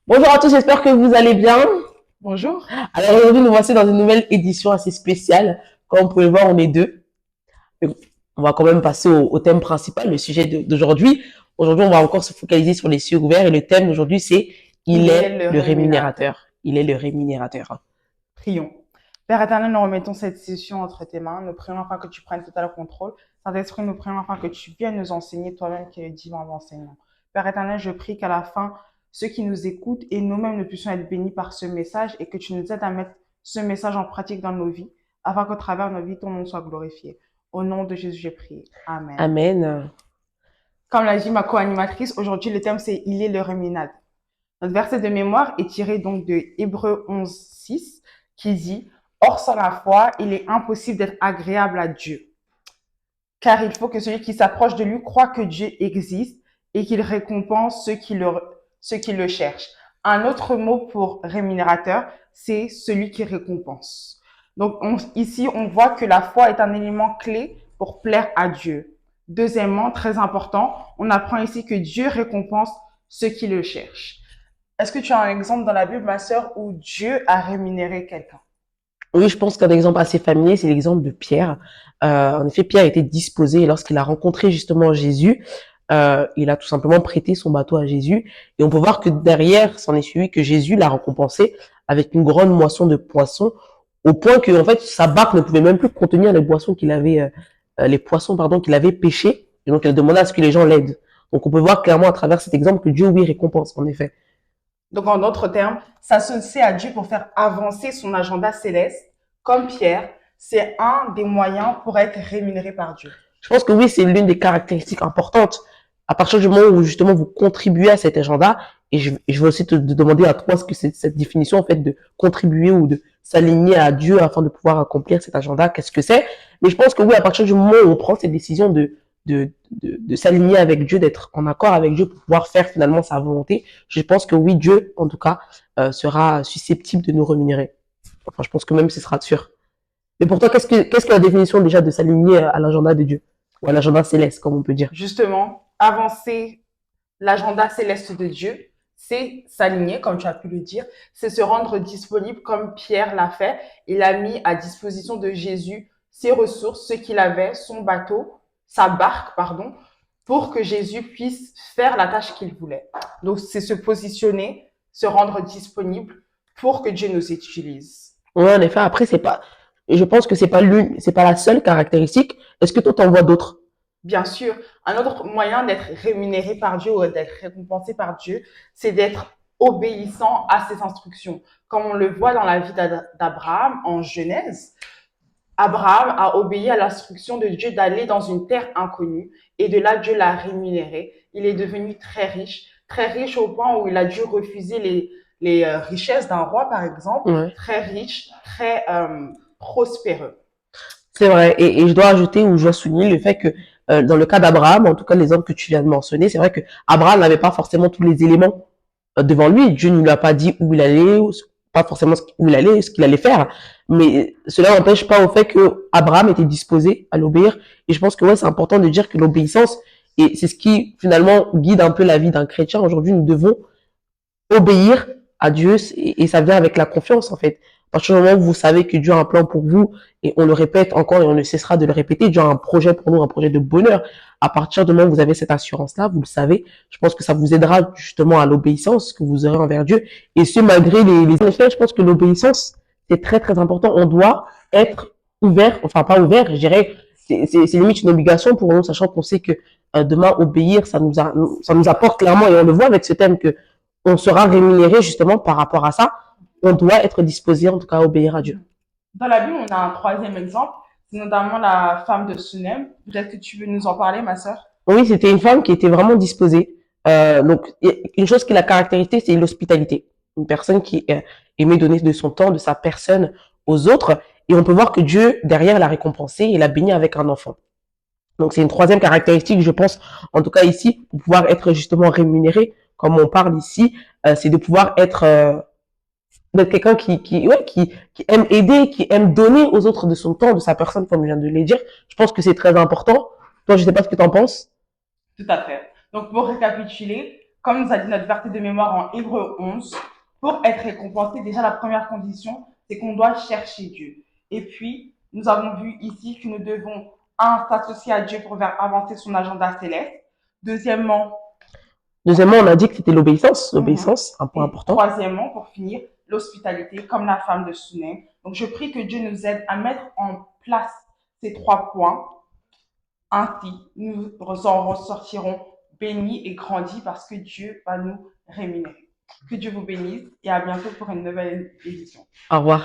Bonjour à tous, j'espère que vous allez bien. Bonjour. Alors aujourd'hui, nous voici dans une nouvelle édition assez spéciale. Comme vous pouvez le voir, on est deux. Mais on va quand même passer au thème principal, le sujet d'aujourd'hui. Aujourd'hui, on va encore se focaliser sur les cieux ouverts et le thème d'aujourd'hui, c'est il Il est est le le rémunérateur. rémunérateur. Il est le rémunérateur. Prions. Père éternel, nous remettons cette session entre tes mains. Nous prions afin que tu prennes total contrôle. Saint-Esprit, nous prions afin que tu viennes nous enseigner toi-même qui es le divin enseignant. Père éternel, je prie qu'à la fin, ceux qui nous écoutent et nous-mêmes, nous puissions être bénis par ce message et que tu nous aides à mettre ce message en pratique dans nos vies afin qu'au travers de nos vies, ton nom soit glorifié. Au nom de Jésus, j'ai prié. Amen. Amen. Comme l'a dit ma co-animatrice, aujourd'hui, le thème, c'est Il est le rémunérateur. Notre verset de mémoire est tiré donc de Hébreux 11:6 qui dit « Or, sans la foi, il est impossible d'être agréable à Dieu, car il faut que celui qui s'approche de lui croit que Dieu existe et qu'il récompense ceux qui le cherchent. » Un autre mot pour rémunérateur, c'est celui qui récompense. Donc ici, on voit que la foi est un élément clé pour plaire à Dieu. Deuxièmement, très important, on apprend ici que Dieu récompense ceux qui le cherchent. Est-ce que tu as un exemple dans la Bible, ma sœur, où Dieu a rémunéré quelqu'un? Oui, je pense qu'un exemple assez familier, c'est l'exemple de Pierre. En effet, Pierre était disposé et lorsqu'il a rencontré justement Jésus, il a tout simplement prêté son bateau à Jésus. Et on peut voir que derrière, s'en est suivi que Jésus l'a récompensé avec une grande moisson de poissons, au point que en fait sa barque ne pouvait même plus contenir les poissons pardon qu'il avait pêchés. Et donc il a demandé à ce que les gens l'aident. Donc on peut voir clairement à travers cet exemple que Dieu oui récompense en effet. Donc, en d'autres termes, s'associer à Dieu pour faire avancer son agenda céleste, comme Pierre, c'est un des moyens pour être rémunéré par Dieu. Je pense que oui, c'est l'une des caractéristiques importantes. À partir du moment où justement vous contribuez à cet agenda, et je veux aussi te demander à toi ce que c'est cette définition en fait de contribuer ou de s'aligner à Dieu afin de pouvoir accomplir cet agenda, qu'est-ce que c'est? Mais je pense que oui, à partir du moment où on prend cette décision de s'aligner avec Dieu, d'être en accord avec Dieu pour pouvoir faire finalement sa volonté, je pense que oui, Dieu, en tout cas, sera susceptible de nous rémunérer. Enfin, je pense que même ce sera sûr. Mais pour toi, qu'est-ce que la définition déjà de s'aligner à l'agenda de Dieu? Ou à l'agenda céleste, comme on peut dire. Justement, avancer l'agenda céleste de Dieu, c'est s'aligner, comme tu as pu le dire, c'est se rendre disponible comme Pierre l'a fait. Il a mis à disposition de Jésus ses ressources, ce qu'il avait, son bateau, sa barque, pardon, pour que Jésus puisse faire la tâche qu'il voulait. Donc, c'est se positionner, se rendre disponible pour que Dieu nous utilise. Ouais, en effet, après, je pense que c'est pas la seule caractéristique. Est-ce que toi, t'en vois d'autres? Bien sûr, un autre moyen d'être rémunéré par Dieu ou d'être récompensé par Dieu, c'est d'être obéissant à ses instructions. Comme on le voit dans la vie d'Abraham en Genèse, Abraham a obéi à l'instruction de Dieu d'aller dans une terre inconnue et de là, Dieu l'a rémunéré. Il est devenu très riche au point où il a dû refuser les richesses d'un roi, par exemple, Ouais. très riche, très prospéreux. C'est vrai. Et je dois ajouter ou je dois souligner le fait que dans le cas d'Abraham, en tout cas l'exemple que tu viens de mentionner, c'est vrai que Abraham n'avait pas forcément tous les éléments devant lui. Dieu ne lui a pas dit où il allait, pas forcément où il allait, ce qu'il allait faire. Mais cela n'empêche pas au fait que Abraham était disposé à l'obéir. Et je pense que ouais, c'est important de dire que l'obéissance, et c'est ce qui finalement guide un peu la vie d'un chrétien. Aujourd'hui, nous devons obéir à Dieu et ça vient avec la confiance en fait. À partir du moment où vous savez que Dieu a un plan pour vous et on le répète encore et on ne cessera de le répéter, Dieu a un projet pour nous, un projet de bonheur. À partir du moment où vous avez cette assurance-là, vous le savez, je pense que ça vous aidera justement à l'obéissance que vous aurez envers Dieu. Et ce, malgré les effets, je pense que l'obéissance, c'est très très important. On doit être ouvert, enfin pas ouvert, je dirais, c'est limite une obligation pour nous, sachant qu'on sait que demain, obéir, ça nous apporte clairement, et on le voit avec ce thème que on sera rémunéré justement par rapport à ça. On doit être disposé en tout cas à obéir à Dieu. Dans la Bible, on a un troisième exemple, c'est notamment la femme de Sunem. Peut-être que tu veux nous en parler, ma sœur? Oui, c'était une femme qui était vraiment disposée. Donc, une chose qui la caractérisait, c'est l'hospitalité. Une personne qui aimait donner de son temps, de sa personne aux autres. Et on peut voir que Dieu, derrière, l'a récompensée et l'a bénie avec un enfant. Donc, c'est une troisième caractéristique, je pense, en tout cas ici, pour pouvoir être justement rémunéré, comme on parle ici, c'est de pouvoir être d'être quelqu'un qui aime aider, qui aime donner aux autres de son temps, de sa personne, comme je viens de le dire. Je pense que c'est très important. Toi, je sais pas ce que tu en penses. Tout à fait. Donc, pour récapituler, Comme nous a dit notre verset de mémoire en Hébreu 11, pour être récompensé, déjà la première condition, c'est qu'on doit chercher Dieu. Et puis, nous avons vu ici que nous devons, un, s'associer à Dieu pour faire avancer son agenda céleste. Deuxièmement, Deuxièmement, on a dit que c'était l'obéissance. mhm. L'obéissance, un point Et important. troisièmement, pour finir, l'hospitalité, comme la femme de Sunem. Donc, je prie que Dieu nous aide à mettre en place ces 3 points. Ainsi, nous en ressortirons bénis et grandis parce que Dieu va nous rémunérer. Que Dieu vous bénisse et à bientôt pour une nouvelle édition. Au revoir.